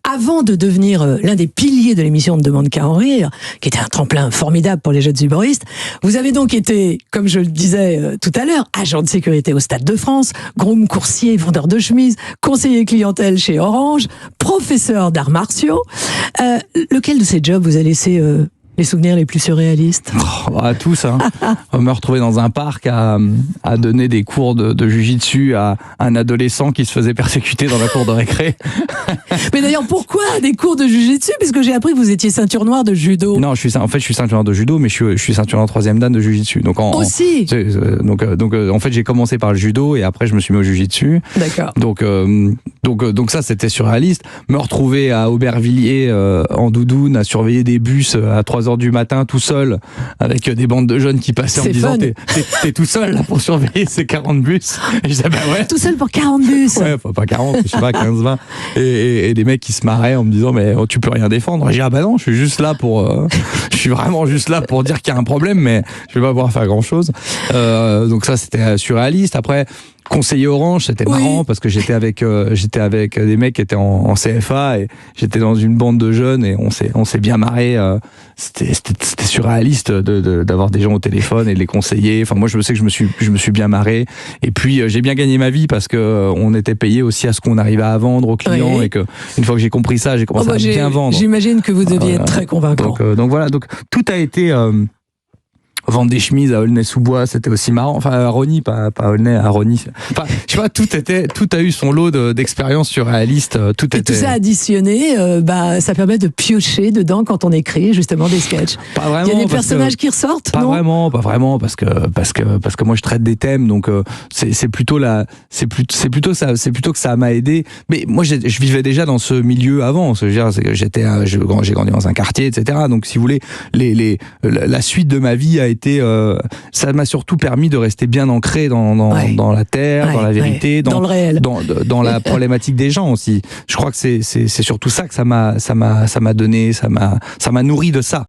Avant de devenir l'un des piliers de l'émission Ne demande qu'à en rire, qui était un tremplin formidable pour les jeunes humoristes, vous avez donc été, comme je le disais tout à l'heure, agent de sécurité au Stade de France, groom, coursier, vendeur de chemises, conseiller clientèle chez Orange, professeur d'arts martiaux. Lequel de ces jobs vous a laissé les souvenirs les plus surréalistes? Tous. On me retrouvait dans un parc à donner des cours de jujitsu à un adolescent qui se faisait persécuter dans la cour de récré. Mais d'ailleurs, pourquoi des cours de jujitsu? Puisque j'ai appris que vous étiez ceinture noire de judo. Non, je suis ceinture noire de judo, mais je suis ceinture noire 3e dan de jujitsu. Donc aussi. Donc en fait, j'ai commencé par le judo et après je me suis mis au jujitsu. D'accord. Donc ça, c'était surréaliste. Me retrouver à Aubervilliers en doudoune à surveiller des bus à 3h du matin tout seul avec des bandes de jeunes qui passaient en me disant t'es tout seul là pour surveiller ces 40 bus. Et je disais bah ouais. Tout seul pour 40 bus. Ouais, pas 40, je sais pas, 15-20. Et des mecs qui se marraient en me disant mais tu peux rien défendre. Et j'ai dit ah bah non, je suis juste là je suis vraiment juste là pour dire qu'il y a un problème, mais je vais pas pouvoir faire grand chose. Donc ça c'était surréaliste. Après, conseiller Orange, c'était marrant parce que j'étais avec des mecs qui étaient en CFA et j'étais dans une bande de jeunes et on s'est bien marré. C'était surréaliste d'avoir des gens au téléphone et de les conseiller. Enfin moi je sais que je me suis bien marré et puis j'ai bien gagné ma vie parce que on était payé aussi à ce qu'on arrivait à vendre aux clients et que une fois que j'ai compris ça, j'ai commencé à bien vendre. J'imagine que vous deviez être très convaincant. Donc voilà, donc tout a été vendre des chemises à Aulnay-sous-Bois, c'était aussi marrant. Enfin, à Rosny, pas à Aulnay, à Rosny. Enfin, je sais pas, tout a eu son lot d'expériences surréalistes. Tout ça additionné, ça permet de piocher dedans quand on écrit justement des sketchs. Pas vraiment. Il y a des personnages qui ressortent, pas vraiment, parce que moi je traite des thèmes, donc c'est plutôt que ça m'a aidé. Mais moi je vivais déjà dans ce milieu avant. Je veux dire, j'ai grandi dans un quartier, etc. Donc si vous voulez, la suite de ma vie a été, ça m'a surtout permis de rester bien ancré dans la terre, dans la vérité, dans le réel, dans la problématique des gens aussi. Je crois que c'est surtout ça que ça m'a donné, ça m'a nourri de ça.